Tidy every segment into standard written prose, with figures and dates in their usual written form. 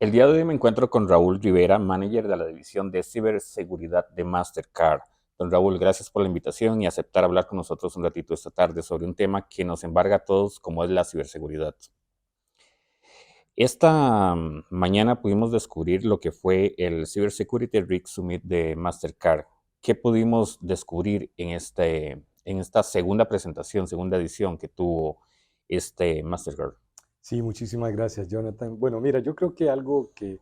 El día de hoy me encuentro con Raúl Rivera, manager de la división de ciberseguridad de Mastercard. Don Raúl, gracias por la invitación y aceptar hablar con nosotros un ratito esta tarde sobre un tema que nos embarga a todos, como es la ciberseguridad. Esta mañana pudimos descubrir lo que fue el Cybersecurity Risk Summit de Mastercard. ¿Qué pudimos descubrir en esta segunda presentación, segunda edición que tuvo este Mastercard? Sí, muchísimas gracias, Jonathan. Bueno, mira, yo creo que algo que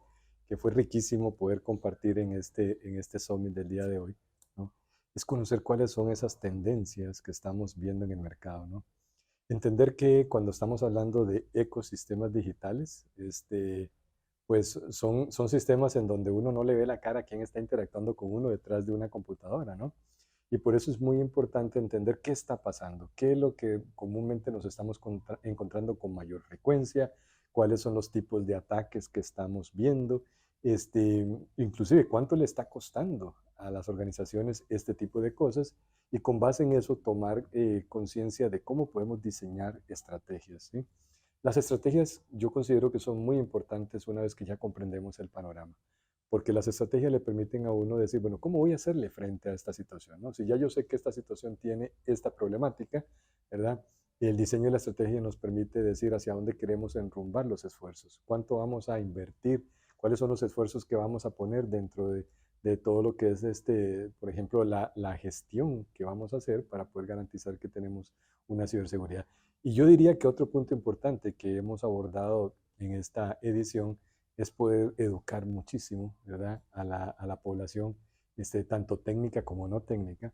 fue riquísimo poder compartir en este summit del día de hoy, ¿no? Es conocer cuáles son esas tendencias que estamos viendo en el mercado, ¿no? Entender que cuando estamos hablando de ecosistemas digitales, pues son sistemas en donde uno no le ve la cara a quién está interactuando con uno detrás de una computadora, ¿no? Y por eso es muy importante entender qué está pasando, qué es lo que comúnmente nos estamos encontrando con mayor frecuencia, cuáles son los tipos de ataques que estamos viendo, inclusive cuánto le está costando a las organizaciones este tipo de cosas y con base en eso tomar conciencia de cómo podemos diseñar estrategias, ¿sí? Las estrategias yo considero que son muy importantes una vez que ya comprendemos el panorama, porque las estrategias le permiten a uno decir, bueno, ¿cómo voy a hacerle frente a esta situación? ¿No? Si ya yo sé que esta situación tiene esta problemática, ¿verdad? El diseño de la estrategia nos permite decir hacia dónde queremos enrumbar los esfuerzos, cuánto vamos a invertir, cuáles son los esfuerzos que vamos a poner dentro de todo lo que es, por ejemplo, la gestión que vamos a hacer para poder garantizar que tenemos una ciberseguridad. Y yo diría que otro punto importante que hemos abordado en esta edición es poder educar muchísimo, ¿verdad?, a la población, tanto técnica como no técnica,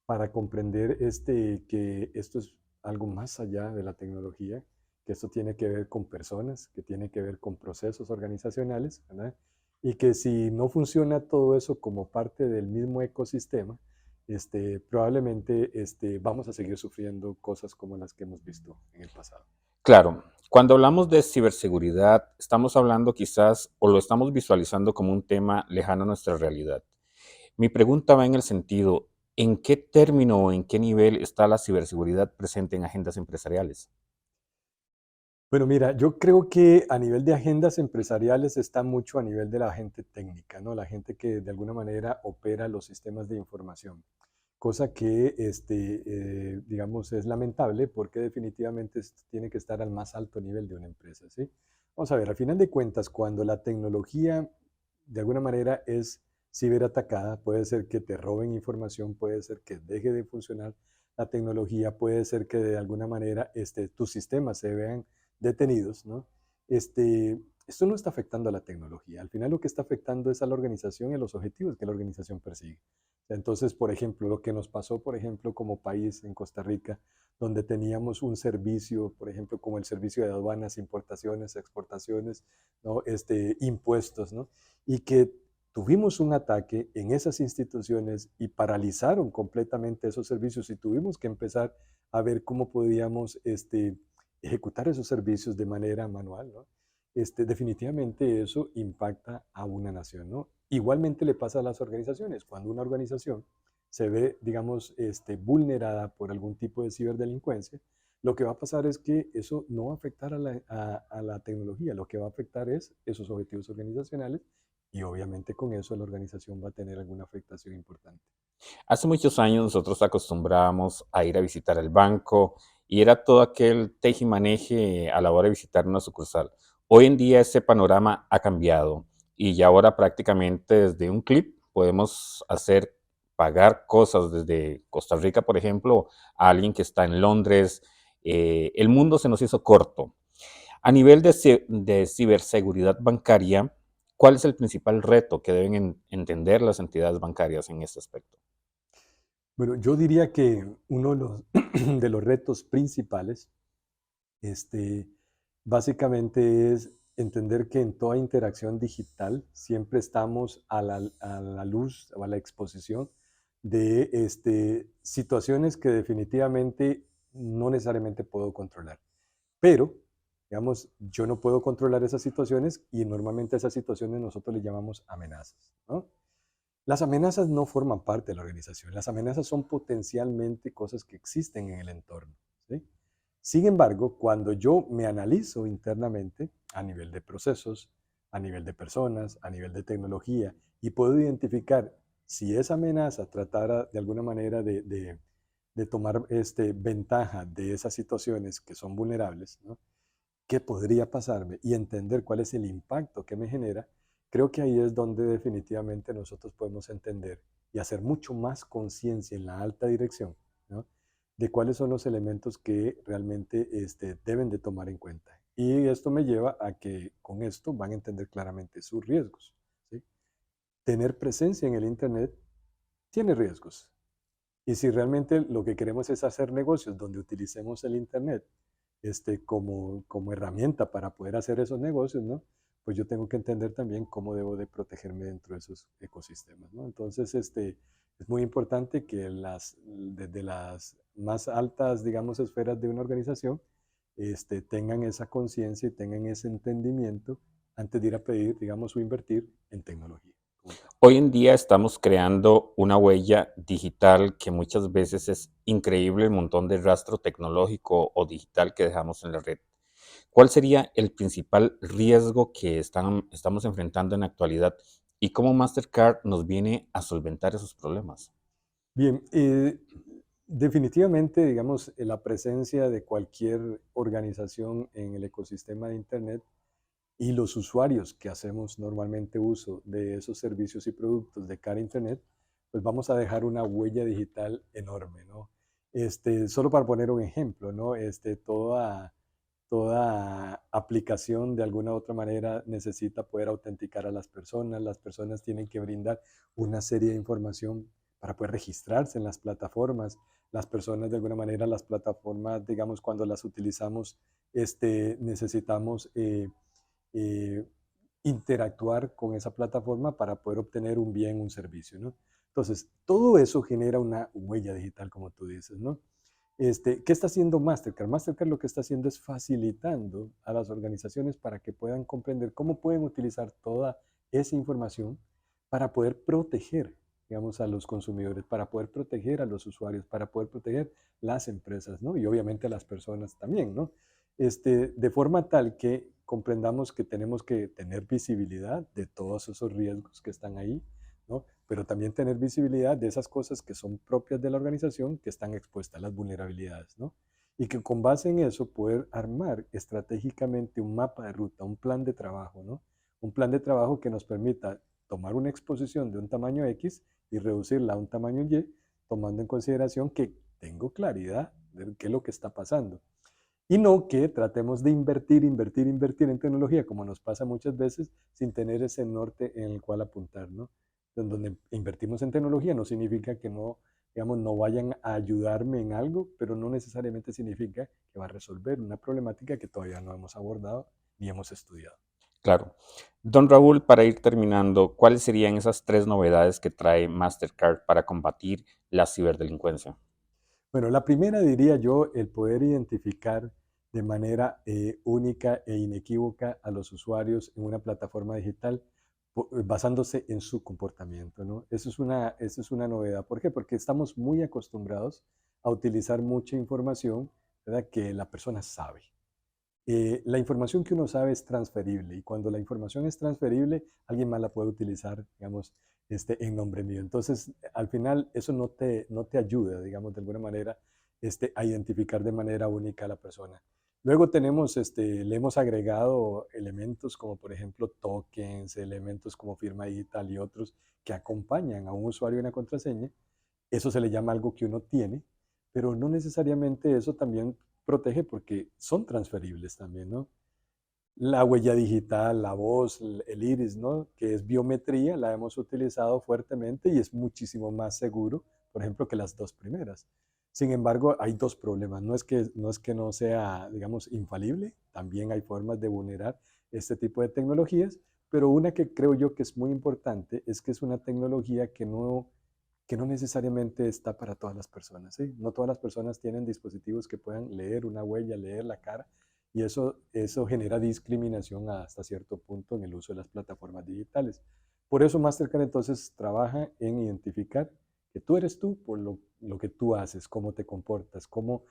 para comprender que esto es algo más allá de la tecnología, que esto tiene que ver con personas, que tiene que ver con procesos organizacionales, ¿verdad? Y que si no funciona todo eso como parte del mismo ecosistema, probablemente vamos a seguir sufriendo cosas como las que hemos visto en el pasado. Claro, cuando hablamos de ciberseguridad, estamos hablando quizás o lo estamos visualizando como un tema lejano a nuestra realidad. Mi pregunta va en el sentido, ¿en qué término o en qué nivel está la ciberseguridad presente en agendas empresariales? Bueno, mira, yo creo que a nivel de agendas empresariales está mucho a nivel de la gente técnica, ¿no? La gente que de alguna manera opera los sistemas de información, cosa que, digamos, es lamentable porque definitivamente tiene que estar al más alto nivel de una empresa, ¿sí? Vamos a ver, al final de cuentas, cuando la tecnología de alguna manera es ciberatacada, puede ser que te roben información, puede ser que deje de funcionar la tecnología, puede ser que de alguna manera tus sistemas se vean detenidos, ¿no? Esto no está afectando a la tecnología. Al final lo que está afectando es a la organización y a los objetivos que la organización persigue. Entonces, por ejemplo, lo que nos pasó, por ejemplo, como país en Costa Rica, donde teníamos un servicio, por ejemplo, como el servicio de aduanas, importaciones, exportaciones, ¿no? Impuestos, ¿no? Y que tuvimos un ataque en esas instituciones y paralizaron completamente esos servicios y tuvimos que empezar a ver cómo podíamos ejecutar esos servicios de manera manual, ¿no? Definitivamente eso impacta a una nación, ¿no? Igualmente le pasa a las organizaciones. Cuando una organización se ve, digamos, vulnerada por algún tipo de ciberdelincuencia, lo que va a pasar es que eso no va a afectar a la tecnología, lo que va a afectar es esos objetivos organizacionales y obviamente con eso la organización va a tener alguna afectación importante. Hace muchos años nosotros acostumbrábamos a ir a visitar el banco y era todo aquel tejimaneje a la hora de visitar una sucursal. Hoy en día ese panorama ha cambiado y ya ahora prácticamente desde un clip podemos hacer pagar cosas desde Costa Rica, por ejemplo, a alguien que está en Londres. El mundo se nos hizo corto. A nivel de ciberseguridad bancaria, ¿cuál es el principal reto que deben entender las entidades bancarias en este aspecto? Bueno, yo diría que uno de los, de los retos principales, este, básicamente es entender que en toda interacción digital siempre estamos a la luz o a la exposición de situaciones que definitivamente no necesariamente puedo controlar. Pero, digamos, yo no puedo controlar esas situaciones y normalmente a esas situaciones nosotros le llamamos amenazas, ¿no? Las amenazas no forman parte de la organización. Las amenazas son potencialmente cosas que existen en el entorno, ¿sí? Sin embargo, cuando yo me analizo internamente a nivel de procesos, a nivel de personas, a nivel de tecnología, y puedo identificar si esa amenaza tratara de alguna manera de tomar ventaja de esas situaciones que son vulnerables, ¿no? ¿Qué podría pasarme? Y entender cuál es el impacto que me genera, creo que ahí es donde definitivamente nosotros podemos entender y hacer mucho más conciencia en la alta dirección, ¿no? De cuáles son los elementos que realmente deben de tomar en cuenta. Y esto me lleva a que con esto van a entender claramente sus riesgos, ¿sí? Tener presencia en el Internet tiene riesgos. Y si realmente lo que queremos es hacer negocios donde utilicemos el Internet como herramienta para poder hacer esos negocios, ¿no? Pues yo tengo que entender también cómo debo de protegerme dentro de esos ecosistemas, ¿no? Entonces, es muy importante que desde las más altas, digamos, esferas de una organización, tengan esa conciencia y tengan ese entendimiento antes de ir a pedir, digamos, o invertir en tecnología como tal. Hoy en día estamos creando una huella digital que muchas veces es increíble el montón de rastro tecnológico o digital que dejamos en la red. ¿Cuál sería el principal riesgo que estamos enfrentando en la actualidad y cómo Mastercard nos viene a solventar esos problemas? Bien, definitivamente, digamos, la presencia de cualquier organización en el ecosistema de Internet y los usuarios que hacemos normalmente uso de esos servicios y productos de cara a Internet, pues vamos a dejar una huella digital enorme, ¿no? Solo para poner un ejemplo, ¿no? Toda aplicación de alguna u otra manera necesita poder autenticar a las personas tienen que brindar una serie de información para poder registrarse en las plataformas, las personas de alguna manera, las plataformas, digamos, cuando las utilizamos, necesitamos eh, interactuar con esa plataforma para poder obtener un bien, un servicio, ¿no? Entonces, todo eso genera una huella digital, como tú dices, ¿no? ¿Qué está haciendo Mastercard? Mastercard lo que está haciendo es facilitando a las organizaciones para que puedan comprender cómo pueden utilizar toda esa información para poder proteger, digamos, a los consumidores, para poder proteger a los usuarios, para poder proteger las empresas, ¿no? Y obviamente a las personas también, ¿no? De forma tal que comprendamos que tenemos que tener visibilidad de todos esos riesgos que están ahí, ¿no? Pero también tener visibilidad de esas cosas que son propias de la organización, que están expuestas a las vulnerabilidades, ¿no? Y que con base en eso poder armar estratégicamente un mapa de ruta, un plan de trabajo, ¿no? Un plan de trabajo que nos permita tomar una exposición de un tamaño X y reducirla a un tamaño Y, tomando en consideración que tengo claridad de qué es lo que está pasando. Y no que tratemos de invertir en tecnología, como nos pasa muchas veces, sin tener ese norte en el cual apuntar, ¿no? En donde invertimos en tecnología no significa que no, digamos, no vayan a ayudarme en algo, pero no necesariamente significa que va a resolver una problemática que todavía no hemos abordado ni hemos estudiado. Claro. Don Raúl, para ir terminando, ¿cuáles serían esas tres novedades que trae Mastercard para combatir la ciberdelincuencia? Bueno, la primera diría yo, el poder identificar de manera única e inequívoca a los usuarios en una plataforma digital basándose en su comportamiento, ¿no? Eso es una novedad. ¿Por qué? Porque estamos muy acostumbrados a utilizar mucha información, ¿verdad? Que la persona sabe. La información que uno sabe es transferible y cuando la información es transferible, alguien más la puede utilizar, digamos, en nombre mío. Entonces, al final, eso no te ayuda, digamos, de alguna manera, a identificar de manera única a la persona. Luego tenemos, le hemos agregado elementos como, por ejemplo, tokens, elementos como firma digital y otros que acompañan a un usuario y una contraseña. Eso se le llama algo que uno tiene, pero no necesariamente eso también protege porque son transferibles también, ¿no? La huella digital, la voz, el iris, ¿no? Que es biometría, la hemos utilizado fuertemente y es muchísimo más seguro, por ejemplo, que las dos primeras. Sin embargo, hay dos problemas. No es que no sea, digamos, infalible, también hay formas de vulnerar este tipo de tecnologías, pero una que creo yo que es muy importante es que es una tecnología que no necesariamente está para todas las personas, ¿sí? No todas las personas tienen dispositivos que puedan leer una huella, leer la cara, y eso genera discriminación hasta cierto punto en el uso de las plataformas digitales. Por eso Mastercard entonces trabaja en identificar que tú eres tú por lo que tú haces, cómo te comportas, cómo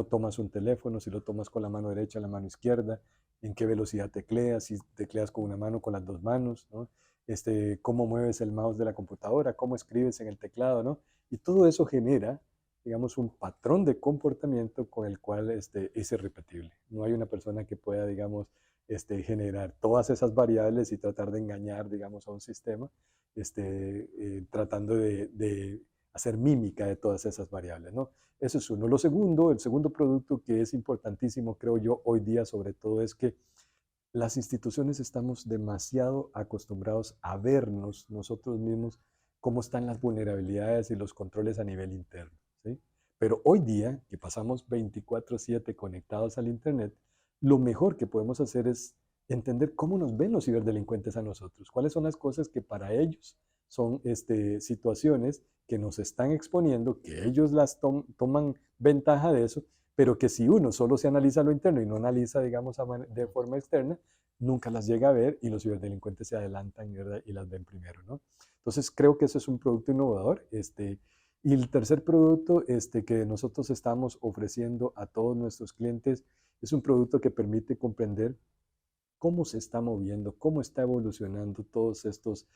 tomas un teléfono, si lo tomas con la mano derecha, la mano izquierda, en qué velocidad tecleas, si tecleas con una mano, con las dos manos, ¿no? Cómo mueves el mouse de la computadora, cómo escribes en el teclado, ¿no? Y todo eso genera, digamos, un patrón de comportamiento con el cual es irrepetible. No hay una persona que pueda, digamos, generar todas esas variables y tratar de engañar, digamos, a un sistema, tratando de hacer mímica de todas esas variables, ¿no? Eso es uno. Lo segundo, el segundo producto que es importantísimo, creo yo, hoy día sobre todo, es que las instituciones estamos demasiado acostumbrados a vernos nosotros mismos cómo están las vulnerabilidades y los controles a nivel interno, ¿sí? Pero hoy día, que pasamos 24/7 conectados al Internet, lo mejor que podemos hacer es entender cómo nos ven los ciberdelincuentes a nosotros, cuáles son las cosas que para ellos son situaciones que nos están exponiendo, que ellos toman ventaja de eso, pero que si uno solo se analiza lo interno y no analiza, digamos, de forma externa, nunca las llega a ver y los ciberdelincuentes se adelantan, ¿verdad? Y las ven primero, ¿no? Entonces creo que eso es un producto innovador. Y el tercer producto que nosotros estamos ofreciendo a todos nuestros clientes es un producto que permite comprender cómo se está moviendo, cómo está evolucionando todos estos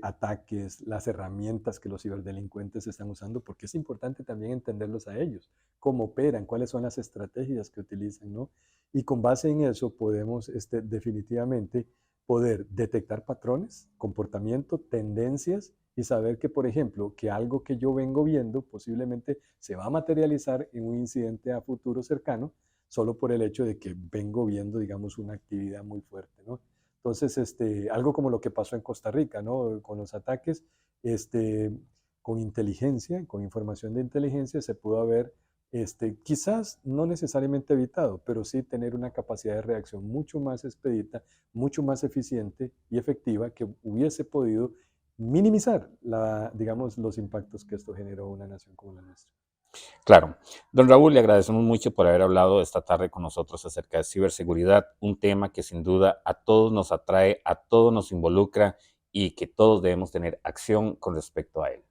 ataques, las herramientas que los ciberdelincuentes están usando, porque es importante también entenderlos a ellos, cómo operan, cuáles son las estrategias que utilizan, ¿no? Y con base en eso podemos definitivamente poder detectar patrones, comportamiento, tendencias y saber que, por ejemplo, que algo que yo vengo viendo posiblemente se va a materializar en un incidente a futuro cercano, solo por el hecho de que vengo viendo, digamos, una actividad muy fuerte, ¿no? Entonces, algo como lo que pasó en Costa Rica, ¿no? Con los ataques, con inteligencia, con información de inteligencia, se pudo haber, quizás no necesariamente evitado, pero sí tener una capacidad de reacción mucho más expedita, mucho más eficiente y efectiva que hubiese podido minimizar, digamos, los impactos que esto generó a una nación como la nuestra. Claro. Don Raúl, le agradecemos mucho por haber hablado esta tarde con nosotros acerca de ciberseguridad, un tema que sin duda a todos nos atrae, a todos nos involucra y que todos debemos tener acción con respecto a él.